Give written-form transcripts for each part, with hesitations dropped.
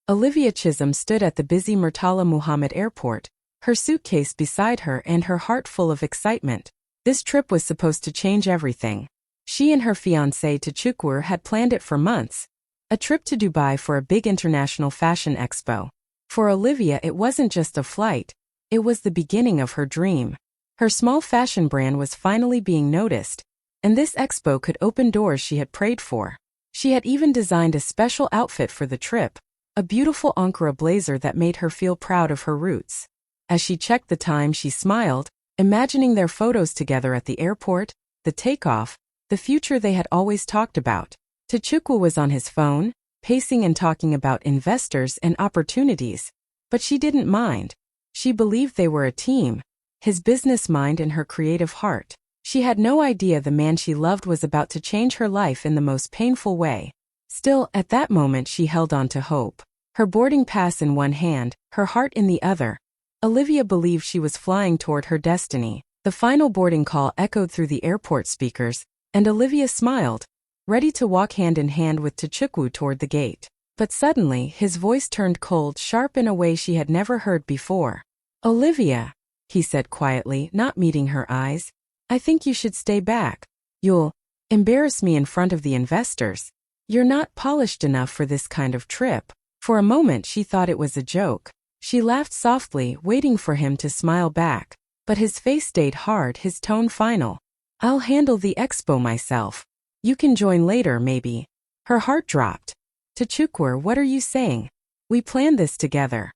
Olivia Chisholm stood at the busy Murtala Muhammad Airport, her suitcase beside her and her heart full of excitement. This trip was supposed to change everything. She and her fiancé Tchukwu had planned it for months. A trip to Dubai for a big international fashion expo. For Olivia, it wasn't just a flight, it was the beginning of her dream. Her small fashion brand was finally being noticed, and this expo could open doors she had prayed for. She had even designed a special outfit for the trip, a beautiful Ankara blazer that made her feel proud of her roots. As she checked the time, she smiled, imagining their photos together at the airport, the takeoff, the future they had always talked about. Tchukwu was on his phone, pacing and talking about investors and opportunities. But she didn't mind. She believed they were a team, his business mind and her creative heart. She had no idea the man she loved was about to change her life in the most painful way. Still, at that moment she held on to hope. Her boarding pass in one hand, her heart in the other. Olivia believed she was flying toward her destiny. The final boarding call echoed through the airport speakers, and Olivia smiled, ready to walk hand in hand with Tchukwu toward the gate. But suddenly, his voice turned cold, sharp in a way she had never heard before. "Olivia," he said quietly, not meeting her eyes, "I think you should stay back. You'll embarrass me in front of the investors. You're not polished enough for this kind of trip." For a moment she thought it was a joke. She laughed softly, waiting for him to smile back. But his face stayed hard, his tone final. "I'll handle the expo myself. You can join later, maybe." Her heart dropped. "Tchukwu, what are you saying? We planned this together."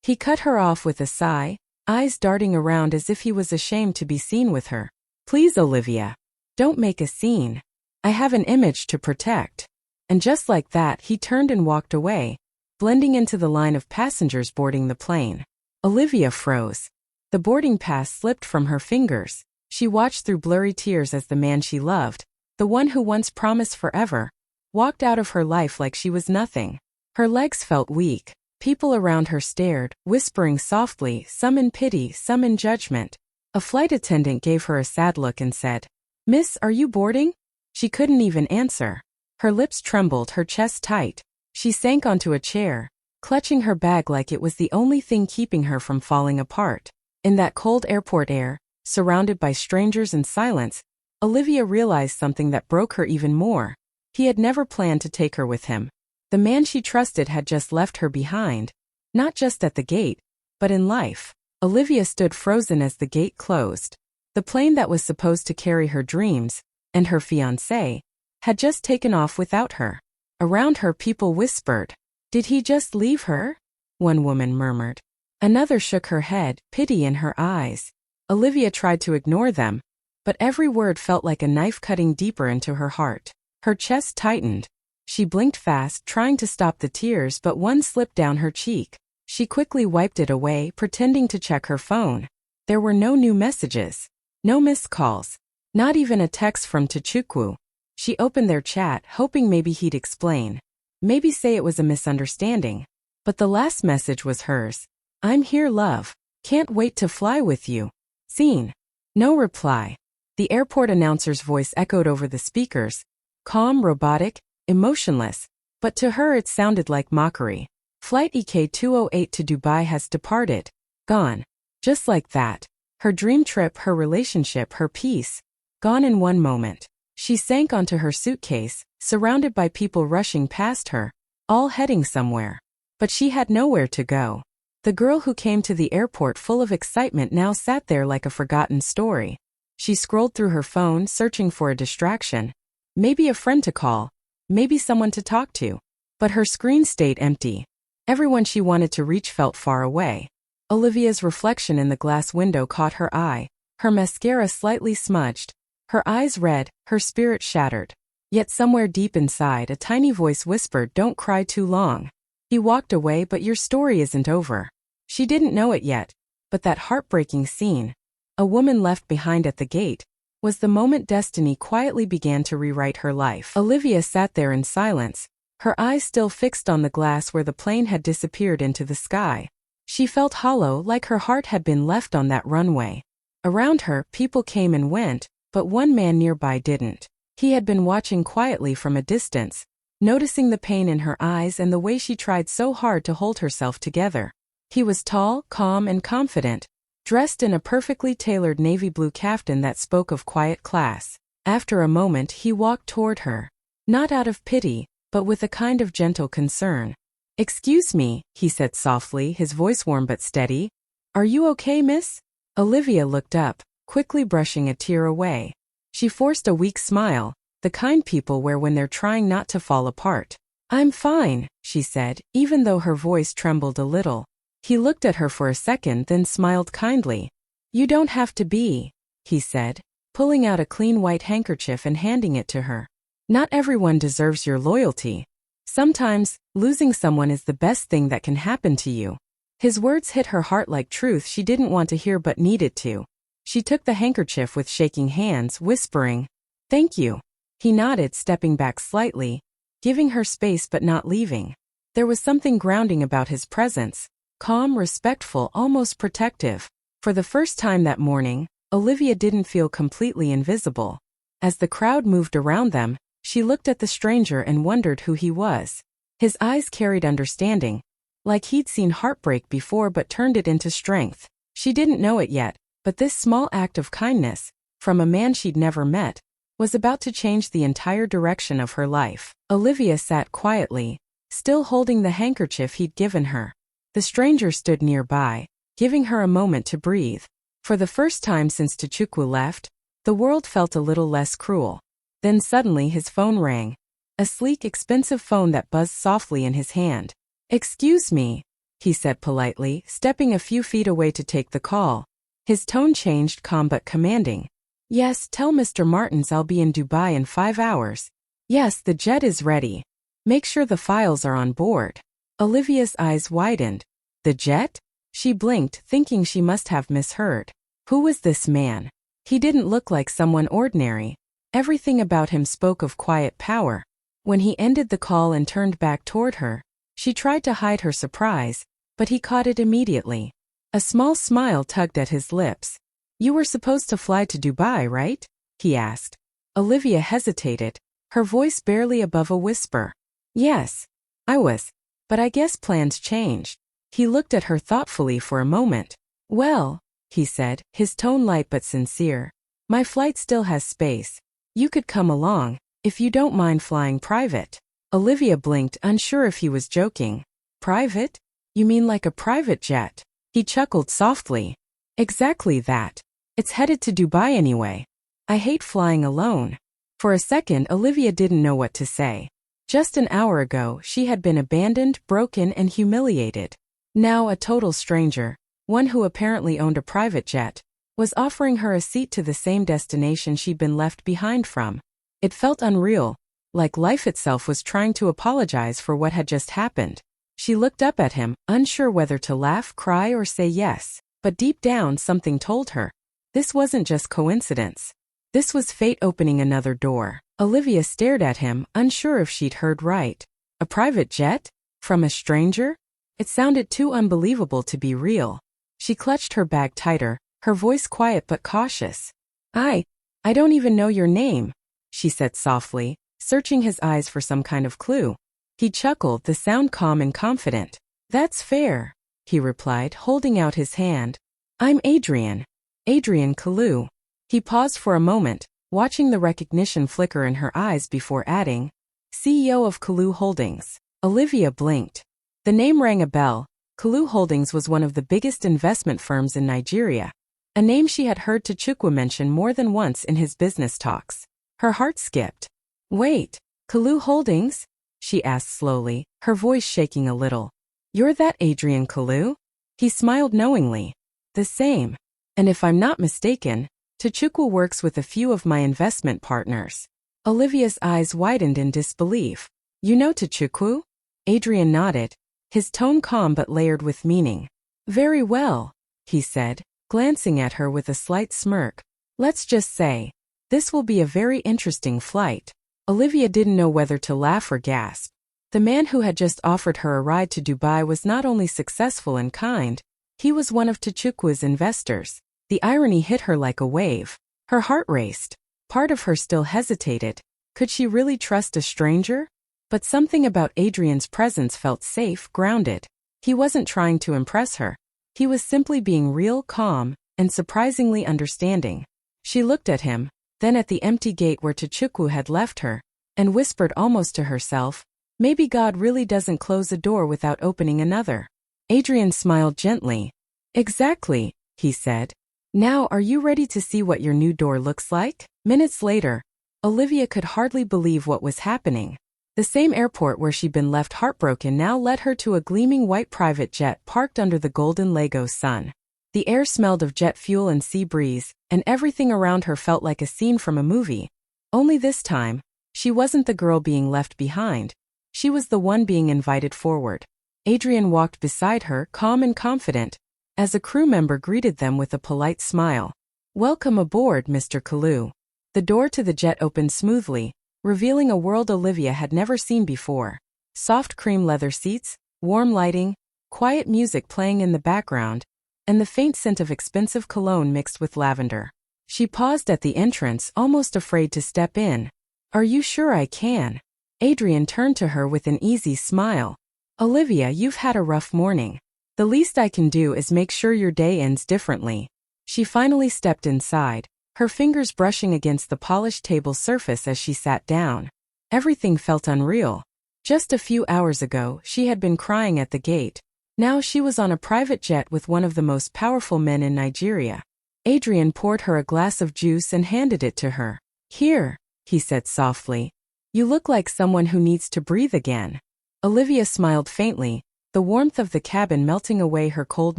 He cut her off with a sigh, eyes darting around as if he was ashamed to be seen with her. "Please, Olivia. Don't make a scene. I have an image to protect." And just like that, he turned and walked away, blending into the line of passengers boarding the plane. Olivia froze. The boarding pass slipped from her fingers. She watched through blurry tears as the man she loved, the one who once promised forever, walked out of her life like she was nothing. Her legs felt weak. People around her stared, whispering softly, some in pity, some in judgment. A flight attendant gave her a sad look and said, "Miss, are you boarding?" She couldn't even answer. Her lips trembled, her chest tight. She sank onto a chair, clutching her bag like it was the only thing keeping her from falling apart. In that cold airport air, surrounded by strangers and silence, Olivia realized something that broke her even more. He had never planned to take her with him. The man she trusted had just left her behind, not just at the gate, but in life. Olivia stood frozen as the gate closed. The plane that was supposed to carry her dreams, and her fiancé, had just taken off without her. Around her, people whispered, "Did he just leave her?" One woman murmured. Another shook her head, pity in her eyes. Olivia tried to ignore them, but every word felt like a knife cutting deeper into her heart. Her chest tightened. She blinked fast, trying to stop the tears, but one slipped down her cheek. She quickly wiped it away, pretending to check her phone. There were no new messages, no missed calls, not even a text from Tchukwu. She opened their chat, hoping maybe he'd explain. Maybe say it was a misunderstanding. But the last message was hers. "I'm here, love. Can't wait to fly with you. Seen." No reply. The airport announcer's voice echoed over the speakers, calm, robotic, emotionless, but to her it sounded like mockery. "Flight EK208 to Dubai has departed. Gone." Just like that. Her dream trip, her relationship, her peace. Gone in one moment. She sank onto her suitcase, surrounded by people rushing past her, all heading somewhere. But she had nowhere to go. The girl who came to the airport full of excitement now sat there like a forgotten story. She scrolled through her phone, searching for a distraction. Maybe a friend to call, maybe someone to talk to. But her screen stayed empty. Everyone she wanted to reach felt far away. Olivia's reflection in the glass window caught her eye, her mascara slightly smudged, her eyes red, her spirit shattered. Yet somewhere deep inside, a tiny voice whispered, "Don't cry too long." He walked away, but your story isn't over. She didn't know it yet, but that heartbreaking scene, a woman left behind at the gate, was the moment destiny quietly began to rewrite her life. Olivia sat there in silence, her eyes still fixed on the glass where the plane had disappeared into the sky. She felt hollow, like her heart had been left on that runway. Around her, people came and went, but one man nearby didn't. He had been watching quietly from a distance, noticing the pain in her eyes and the way she tried so hard to hold herself together. He was tall, calm, and confident, dressed in a perfectly tailored navy blue kaftan that spoke of quiet class. After a moment, he walked toward her, not out of pity, but with a kind of gentle concern. "Excuse me," he said softly, his voice warm but steady. "Are you okay, miss?" Olivia looked up, quickly brushing a tear away. She forced a weak smile, the kind people wear when they're trying not to fall apart. "I'm fine," she said, even though her voice trembled a little. He looked at her for a second, then smiled kindly. "You don't have to be," he said, pulling out a clean white handkerchief and handing it to her. "Not everyone deserves your loyalty. Sometimes, losing someone is the best thing that can happen to you." His words hit her heart like truth she didn't want to hear but needed to. She took the handkerchief with shaking hands, whispering, "Thank you." He nodded, stepping back slightly, giving her space but not leaving. There was something grounding about his presence, calm, respectful, almost protective. For the first time that morning, Olivia didn't feel completely invisible. As the crowd moved around them, she looked at the stranger and wondered who he was. His eyes carried understanding, like he'd seen heartbreak before but turned it into strength. She didn't know it yet, but this small act of kindness, from a man she'd never met, was about to change the entire direction of her life. Olivia sat quietly, still holding the handkerchief he'd given her. The stranger stood nearby, giving her a moment to breathe. For the first time since Chukwu left, the world felt a little less cruel. Then suddenly his phone rang. A sleek, expensive phone that buzzed softly in his hand. "Excuse me," he said politely, stepping a few feet away to take the call. His tone changed, calm but commanding. "Yes, tell Mr. Martins I'll be in Dubai in 5 hours. Yes, the jet is ready. Make sure the files are on board." Olivia's eyes widened. The jet? She blinked, thinking she must have misheard. Who was this man? He didn't look like someone ordinary. Everything about him spoke of quiet power. When he ended the call and turned back toward her, she tried to hide her surprise, but he caught it immediately. A small smile tugged at his lips. "You were supposed to fly to Dubai, right?" he asked. Olivia hesitated, her voice barely above a whisper. "Yes, I was. But I guess plans changed." He looked at her thoughtfully for a moment. "Well," he said, his tone light but sincere, "my flight still has space. You could come along, if you don't mind flying private." Olivia blinked, unsure if he was joking. "Private? You mean like a private jet?" He chuckled softly. "Exactly that. It's headed to Dubai anyway. I hate flying alone." For a second, Olivia didn't know what to say. Just an hour ago, she had been abandoned, broken, and humiliated. Now a total stranger, one who apparently owned a private jet, was offering her a seat to the same destination she'd been left behind from. It felt unreal, like life itself was trying to apologize for what had just happened. She looked up at him, unsure whether to laugh, cry, or say yes, but deep down something told her. This wasn't just coincidence. This was fate opening another door. Olivia stared at him, unsure if she'd heard right. A private jet? From a stranger? It sounded too unbelievable to be real. She clutched her bag tighter, her voice quiet but cautious. I don't even know your name," she said softly, searching his eyes for some kind of clue. He chuckled, the sound calm and confident. "That's fair," he replied, holding out his hand. "I'm Adrian. Adrian Kalu." He paused for a moment, watching the recognition flicker in her eyes before adding, "CEO of Kalu Holdings." Olivia blinked. The name rang a bell. Kalu Holdings was one of the biggest investment firms in Nigeria, a name she had heard Chukwu mention more than once in his business talks. Her heart skipped. "Wait, Kalu Holdings?" she asked slowly, her voice shaking a little. "You're that Adrian Kalu?" He smiled knowingly. "The same. And if I'm not mistaken, Chukwu works with a few of my investment partners." Olivia's eyes widened in disbelief. "You know Chukwu?" Adrian nodded, his tone calm but layered with meaning. "Very well," he said, glancing at her with a slight smirk. "Let's just say, this will be a very interesting flight." Olivia didn't know whether to laugh or gasp. The man who had just offered her a ride to Dubai was not only successful and kind, he was one of Chukwu's investors. The irony hit her like a wave. Her heart raced. Part of her still hesitated. Could she really trust a stranger? But something about Adrian's presence felt safe, grounded. He wasn't trying to impress her. He was simply being real, calm, and surprisingly understanding. She looked at him, then at the empty gate where Chichuku had left her, and whispered almost to herself, "Maybe God really doesn't close a door without opening another." Adrian smiled gently. "Exactly," he said. "Now are you ready to see what your new door looks like?" Minutes later, Olivia could hardly believe what was happening. The same airport where she'd been left heartbroken now led her to a gleaming white private jet parked under the golden Lego sun. The air smelled of jet fuel and sea breeze, and everything around her felt like a scene from a movie. Only this time, she wasn't the girl being left behind. She was the one being invited forward. Adrian walked beside her, calm and confident, as a crew member greeted them with a polite smile. "Welcome aboard, Mr. Kalu." The door to the jet opened smoothly, revealing a world Olivia had never seen before. Soft cream leather seats, warm lighting, quiet music playing in the background, and the faint scent of expensive cologne mixed with lavender. She paused at the entrance, almost afraid to step in. "Are you sure I can?" Adrian turned to her with an easy smile. "Olivia, you've had a rough morning. The least I can do is make sure your day ends differently." She finally stepped inside, her fingers brushing against the polished table surface as she sat down. Everything felt unreal. Just a few hours ago, she had been crying at the gate. Now she was on a private jet with one of the most powerful men in Nigeria. Adrian poured her a glass of juice and handed it to her. "Here," he said softly. "You look like someone who needs to breathe again." Olivia smiled faintly, the warmth of the cabin melting away her cold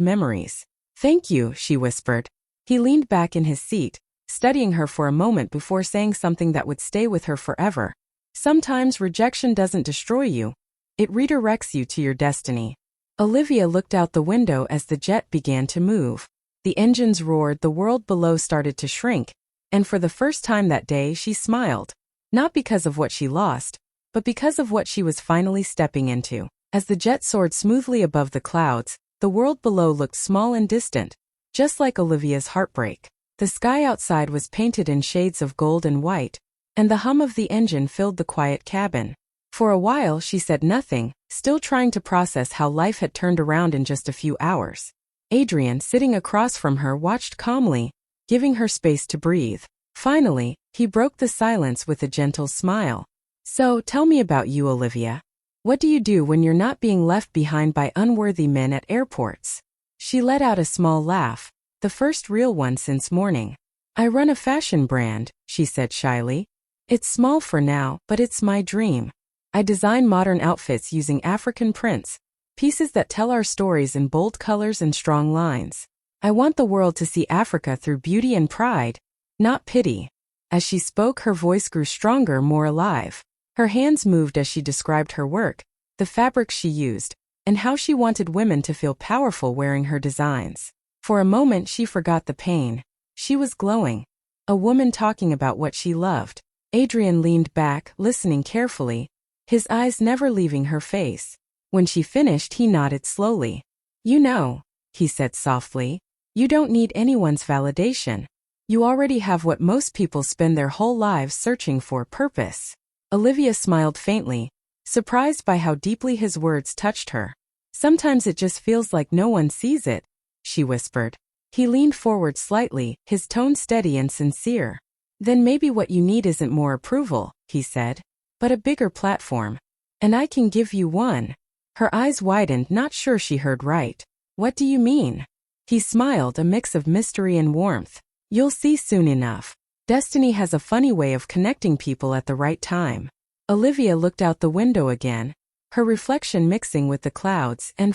memories. "Thank you," she whispered. He leaned back in his seat, studying her for a moment before saying something that would stay with her forever. "Sometimes rejection doesn't destroy you. It redirects you to your destiny." Olivia looked out the window as the jet began to move. The engines roared, the world below started to shrink, and for the first time that day she smiled. Not because of what she lost, but because of what she was finally stepping into. As the jet soared smoothly above the clouds, the world below looked small and distant, just like Olivia's heartbreak. The sky outside was painted in shades of gold and white, and the hum of the engine filled the quiet cabin. For a while she said nothing, still trying to process how life had turned around in just a few hours. Adrian, sitting across from her, watched calmly, giving her space to breathe. Finally, he broke the silence with a gentle smile. "So, tell me about you, Olivia. What do you do when you're not being left behind by unworthy men at airports?" She let out a small laugh, the first real one since morning. "I run a fashion brand," she said shyly. "It's small for now, but it's my dream. I design modern outfits using African prints, pieces that tell our stories in bold colors and strong lines. I want the world to see Africa through beauty and pride, not pity." As she spoke, her voice grew stronger, more alive. Her hands moved as she described her work, the fabrics she used, and how she wanted women to feel powerful wearing her designs. For a moment she forgot the pain. She was glowing. A woman talking about what she loved. Adrian leaned back, listening carefully, his eyes never leaving her face. When she finished, he nodded slowly. "You know," he said softly, "you don't need anyone's validation. You already have what most people spend their whole lives searching for: purpose." Olivia smiled faintly, surprised by how deeply his words touched her. "Sometimes it just feels like no one sees it," she whispered. He leaned forward slightly, his tone steady and sincere. "Then maybe what you need isn't more approval," he said, "but a bigger platform. And I can give you one." Her eyes widened, not sure she heard right. "What do you mean?" He smiled, a mix of mystery and warmth. "You'll see soon enough. Destiny has a funny way of connecting people at the right time." Olivia looked out the window again, her reflection mixing with the clouds, and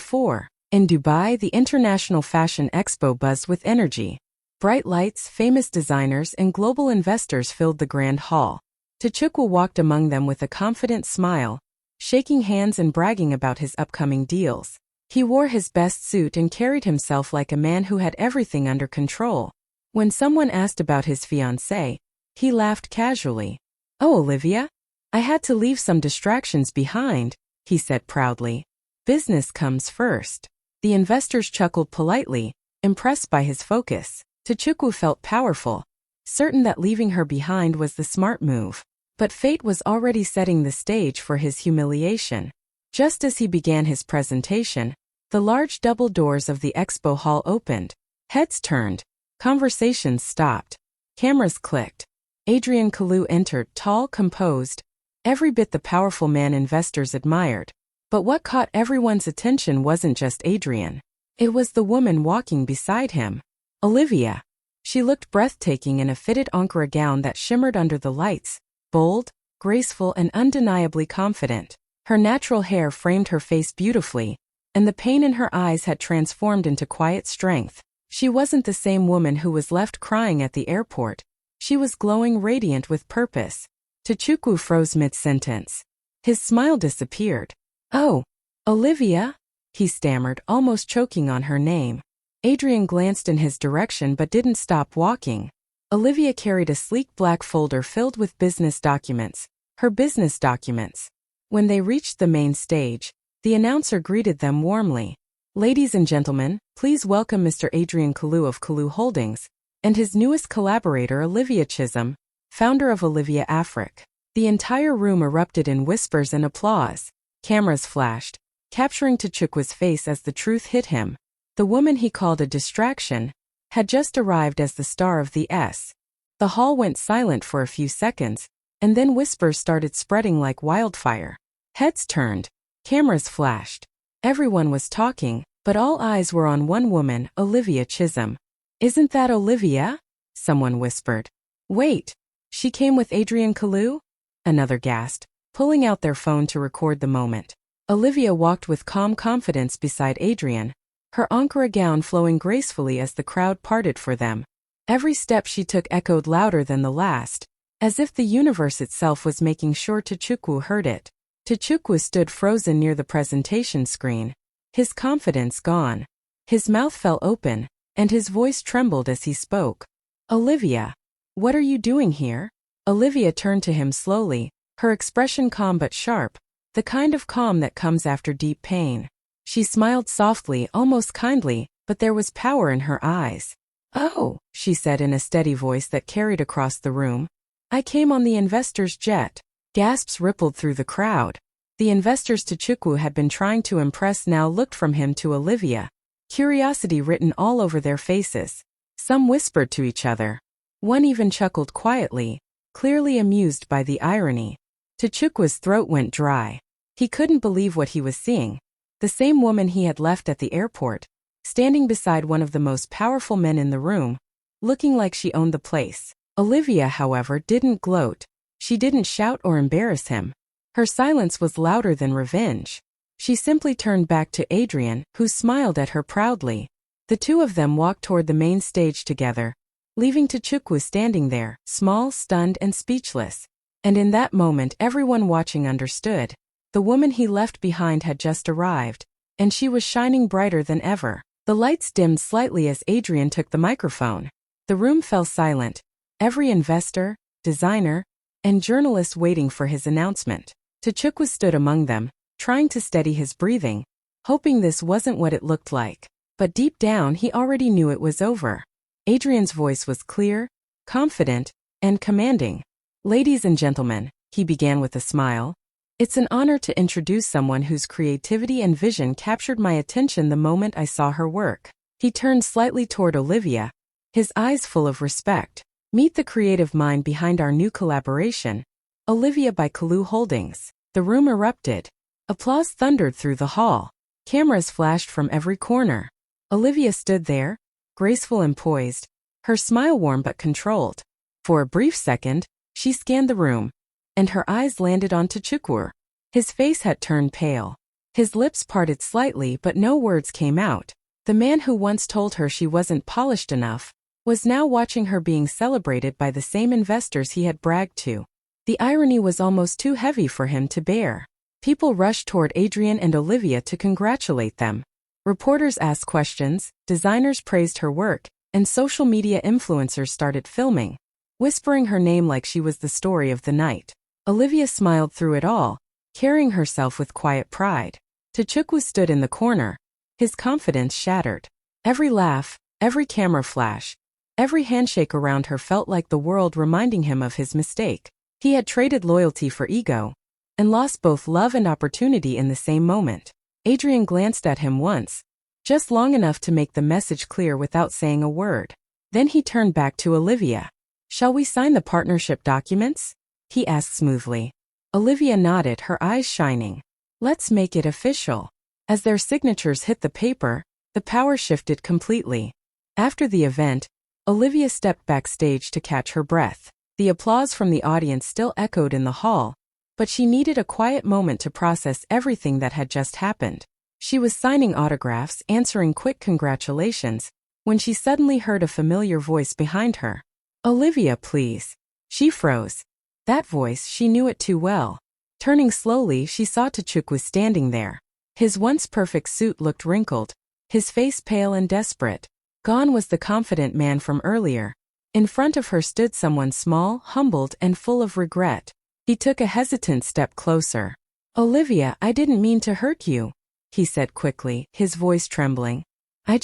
in Dubai, the International Fashion Expo buzzed with energy. Bright lights, famous designers, and global investors filled the grand hall. Chichuku walked among them with a confident smile, shaking hands and bragging about his upcoming deals. He wore his best suit and carried himself like a man who had everything under control. When someone asked about his fiancée, he laughed casually. "Oh, Olivia? I had to leave some distractions behind," he said proudly. "Business comes first." The investors chuckled politely, impressed by his focus. Chichuku felt powerful, certain that leaving her behind was the smart move. But fate was already setting the stage for his humiliation. Just as he began his presentation, the large double doors of the expo hall opened. Heads turned. Conversations stopped. Cameras clicked. Adrian Kalu entered, tall, composed, every bit the powerful man investors admired. But what caught everyone's attention wasn't just Adrian. It was the woman walking beside him. Olivia. She looked breathtaking in a fitted Ankara gown that shimmered under the lights, bold, graceful, and undeniably confident. Her natural hair framed her face beautifully, and the pain in her eyes had transformed into quiet strength. She wasn't the same woman who was left crying at the airport. She was glowing, radiant with purpose. Tchukwu froze mid-sentence. His smile disappeared. "Oh, Olivia?" he stammered, almost choking on her name. Adrian glanced in his direction but didn't stop walking. Olivia carried a sleek black folder filled with business documents. Her business documents. When they reached the main stage, the announcer greeted them warmly. "Ladies and gentlemen, please welcome Mr. Adrian Kalu of Kalu Holdings, and his newest collaborator Olivia Chisholm, founder of Olivia Afrique." The entire room erupted in whispers and applause. Cameras flashed, capturing Tchukwu's face as the truth hit him. The woman he called a distraction had just arrived as the star of the S. The hall went silent for a few seconds, and then whispers started spreading like wildfire. Heads turned. Cameras flashed. Everyone was talking, but all eyes were on one woman, Olivia Chisholm. "Isn't that Olivia?" someone whispered. "Wait, she came with Adrian Kalu?" another gasped, pulling out their phone to record the moment. Olivia walked with calm confidence beside Adrian, her Ankara gown flowing gracefully as the crowd parted for them. Every step she took echoed louder than the last, as if the universe itself was making sure Tchukwu heard it. Tchukwu stood frozen near the presentation screen, his confidence gone. His mouth fell open, and his voice trembled as he spoke. "Olivia, what are you doing here?" Olivia turned to him slowly, her expression calm but sharp, the kind of calm that comes after deep pain. She smiled softly, almost kindly, but there was power in her eyes. "Oh," she said in a steady voice that carried across the room. "I came on the investor's jet." Gasps rippled through the crowd. The investors Tchukwu had been trying to impress now looked from him to Olivia, curiosity written all over their faces. Some whispered to each other. One even chuckled quietly, clearly amused by the irony. Tchukwu's throat went dry. He couldn't believe what he was seeing. The same woman he had left at the airport, standing beside one of the most powerful men in the room, looking like she owned the place. Olivia, however, didn't gloat. She didn't shout or embarrass him. Her silence was louder than revenge. She simply turned back to Adrian, who smiled at her proudly. The two of them walked toward the main stage together, leaving Tchukwu standing there, small, stunned, and speechless. And in that moment everyone watching understood. The woman he left behind had just arrived, and she was shining brighter than ever. The lights dimmed slightly as Adrian took the microphone. The room fell silent, every investor, designer, and journalist waiting for his announcement. Tchukwu stood among them, trying to steady his breathing, hoping this wasn't what it looked like. But deep down he already knew it was over. Adrian's voice was clear, confident, and commanding. "Ladies and gentlemen," he began with a smile, "it's an honor to introduce someone whose creativity and vision captured my attention the moment I saw her work." He turned slightly toward Olivia, his eyes full of respect. "Meet the creative mind behind our new collaboration, Olivia by Kalu Holdings." The room erupted. Applause thundered through the hall. Cameras flashed from every corner. Olivia stood there, graceful and poised, her smile warm but controlled. For a brief second, she scanned the room, and her eyes landed on Tchukwu. His face had turned pale. His lips parted slightly but no words came out. The man who once told her she wasn't polished enough was now watching her being celebrated by the same investors he had bragged to. The irony was almost too heavy for him to bear. People rushed toward Adrian and Olivia to congratulate them. Reporters asked questions, designers praised her work, and social media influencers started filming, whispering her name like she was the story of the night. Olivia smiled through it all, carrying herself with quiet pride. Tchukwu stood in the corner, his confidence shattered. Every laugh, every camera flash, every handshake around her felt like the world reminding him of his mistake. He had traded loyalty for ego, and lost both love and opportunity in the same moment. Adrian glanced at him once, just long enough to make the message clear without saying a word. Then he turned back to Olivia. "Shall we sign the partnership documents?" he asked smoothly. Olivia nodded, her eyes shining. "Let's make it official." As their signatures hit the paper, the power shifted completely. After the event, Olivia stepped backstage to catch her breath. The applause from the audience still echoed in the hall, but she needed a quiet moment to process everything that had just happened. She was signing autographs, answering quick congratulations, when she suddenly heard a familiar voice behind her. "Olivia, please." She froze. That voice, she knew it too well. Turning slowly, she saw Tchukwu standing there. His once perfect suit looked wrinkled, his face pale and desperate. Gone was the confident man from earlier. In front of her stood someone small, humbled, and full of regret. He took a hesitant step closer. "Olivia, I didn't mean to hurt you," he said quickly, his voice trembling. I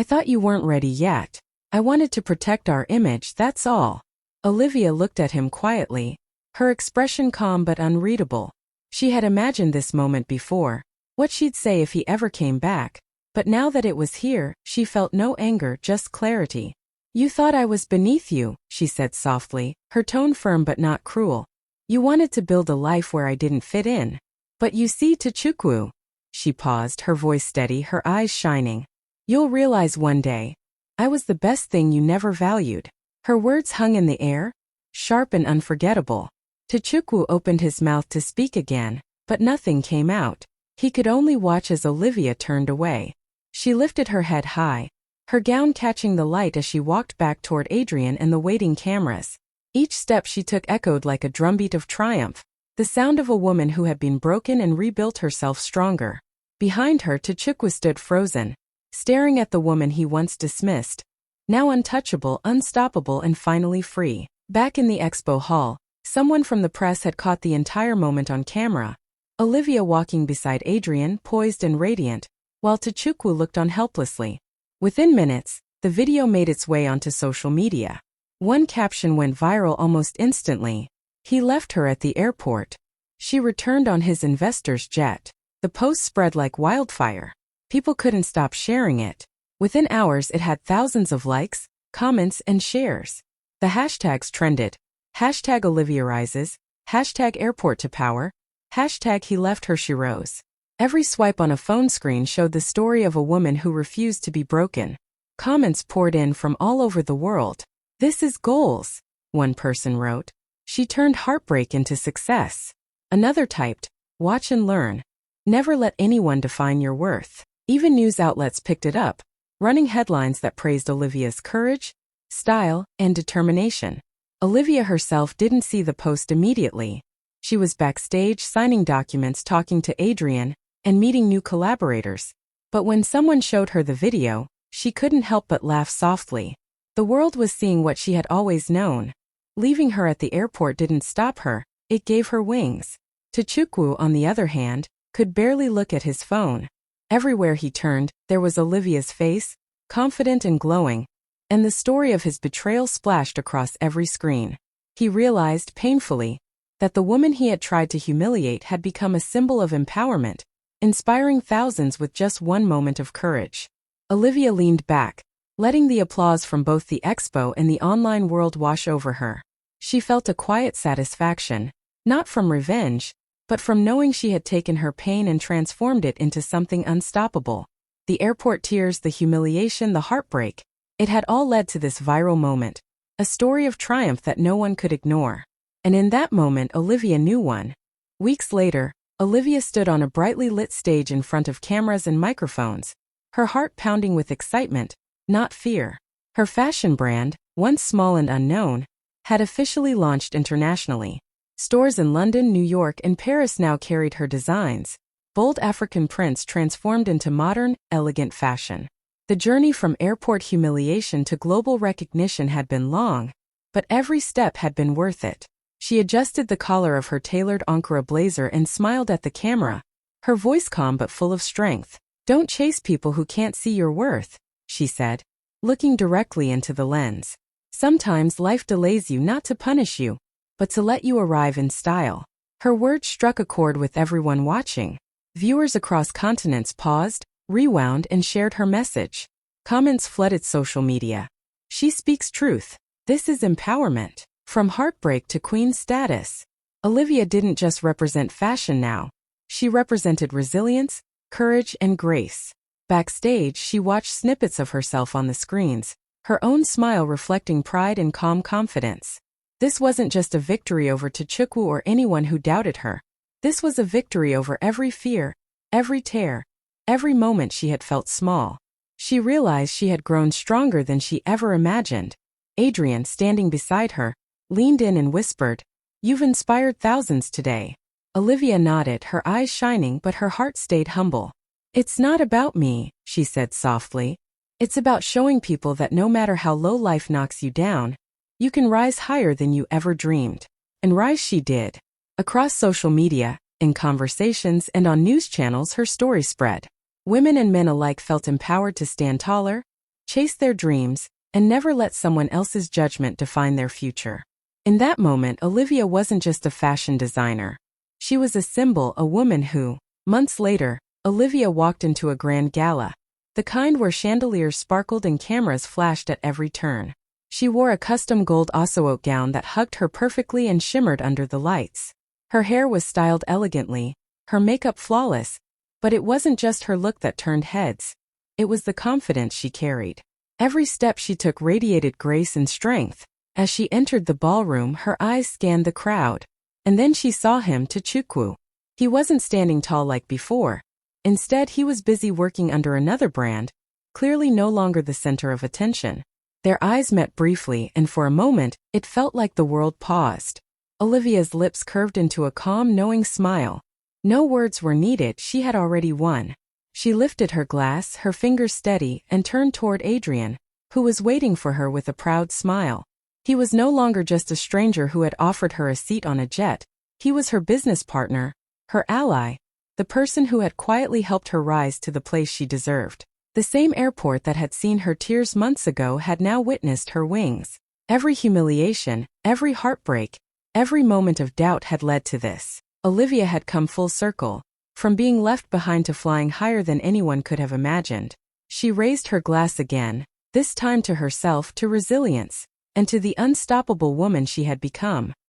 thought you weren't ready yet. I wanted to protect our image, that's all." Olivia looked at him quietly, her expression calm but unreadable. She had imagined this moment before, what she'd say if he ever came back, but now that it was here, she felt no anger, just clarity. "You thought I was beneath you," she said softly, her tone firm but not cruel. "You wanted to build a life where I didn't fit in. But you see, Tchukwu." She paused, her voice steady, her eyes shining. "You'll realize one day, I was the best thing you never valued." Her words hung in the air, sharp and unforgettable. Tchukwu opened his mouth to speak again, but nothing came out. He could only watch as Olivia turned away. She lifted her head high, her gown catching the light as she walked back toward Adrian and the waiting cameras. Each step she took echoed like a drumbeat of triumph, the sound of a woman who had been broken and rebuilt herself stronger. Behind her, Tchukwu stood frozen, staring at the woman he once dismissed, now untouchable, unstoppable, and finally free. Back in the expo hall, someone from the press had caught the entire moment on camera. Olivia walking beside Adrian, poised and radiant, while Tchukwu looked on helplessly. Within minutes, the video made its way onto social media. One caption went viral almost instantly. "He left her at the airport. She returned on his investor's jet." The post spread like wildfire. People couldn't stop sharing it. Within hours, it had thousands of likes, comments, and shares. The hashtags trended. Hashtag Olivia rises, hashtag airport to power, hashtag he left her she rose. Every swipe on a phone screen showed the story of a woman who refused to be broken. Comments poured in from all over the world. "This is goals," one person wrote. "She turned heartbreak into success." Another typed, "Watch and learn. Never let anyone define your worth." Even news outlets picked it up, running headlines that praised Olivia's courage, style, and determination. Olivia herself didn't see the post immediately. She was backstage signing documents, talking to Adrian, and meeting new collaborators. But when someone showed her the video, she couldn't help but laugh softly. The world was seeing what she had always known. Leaving her at the airport didn't stop her, it gave her wings. Tchukwu, on the other hand, could barely look at his phone. Everywhere he turned, there was Olivia's face, confident and glowing, and the story of his betrayal splashed across every screen. He realized, painfully, that the woman he had tried to humiliate had become a symbol of empowerment, inspiring thousands with just one moment of courage. Olivia leaned back, letting the applause from both the expo and the online world wash over her. She felt a quiet satisfaction, not from revenge, but from knowing she had taken her pain and transformed it into something unstoppable. The airport tears, the humiliation, the heartbreak, it had all led to this viral moment, a story of triumph that no one could ignore. And in that moment, Olivia knew one. Weeks later, Olivia stood on a brightly lit stage in front of cameras and microphones, her heart pounding with excitement, not fear. Her fashion brand, once small and unknown, had officially launched internationally. Stores in London, New York, and Paris now carried her designs, bold African prints transformed into modern, elegant fashion. The journey from airport humiliation to global recognition had been long, but every step had been worth it. She adjusted the collar of her tailored Ankara blazer and smiled at the camera, her voice calm but full of strength. "Don't chase people who can't see your worth," she said, looking directly into the lens. "Sometimes life delays you not to punish you, but to let you arrive in style. Her words struck a chord with everyone watching. Viewers across continents paused, rewound, and shared her message. Comments flooded social media. She speaks truth. This is empowerment. From heartbreak to queen status. Olivia didn't just represent fashion now. She represented resilience, courage, and grace. Backstage, she watched snippets of herself on the screens, her own smile reflecting pride and calm confidence. This wasn't just a victory over Tchukwu or anyone who doubted her. This was a victory over every fear, every tear, every moment she had felt small. She realized she had grown stronger than she ever imagined. Adrian, standing beside her, leaned in and whispered, "You've inspired thousands today." Olivia nodded, her eyes shining, but her heart stayed humble. "It's not about me," she said softly. "It's about showing people that no matter how low life knocks you down, you can rise higher than you ever dreamed." And rise she did. Across social media, in conversations, and on news channels, her story spread. Women and men alike felt empowered to stand taller, chase their dreams, and never let someone else's judgment define their future. In that moment, Olivia wasn't just a fashion designer. She was a symbol, a woman who, months later, Olivia walked into a grand gala, the kind where chandeliers sparkled and cameras flashed at every turn. She wore a custom gold osseote gown that hugged her perfectly and shimmered under the lights. Her hair was styled elegantly, her makeup flawless, but it wasn't just her look that turned heads. It was the confidence she carried. Every step she took radiated grace and strength. As she entered the ballroom, her eyes scanned the crowd. And then she saw him, Tchukwu. He wasn't standing tall like before. Instead, he was busy working under another brand, clearly no longer the center of attention. Their eyes met briefly, and for a moment, it felt like the world paused. Olivia's lips curved into a calm, knowing smile. No words were needed, she had already won. She lifted her glass, her fingers steady, and turned toward Adrian, who was waiting for her with a proud smile. He was no longer just a stranger who had offered her a seat on a jet. He was her business partner, her ally, the person who had quietly helped her rise to the place she deserved. The same airport that had seen her tears months ago had now witnessed her wings. Every humiliation, every heartbreak, every moment of doubt had led to this. Olivia had come full circle, from being left behind to flying higher than anyone could have imagined. She raised her glass again, this time to herself, to resilience, and to the unstoppable woman she had become.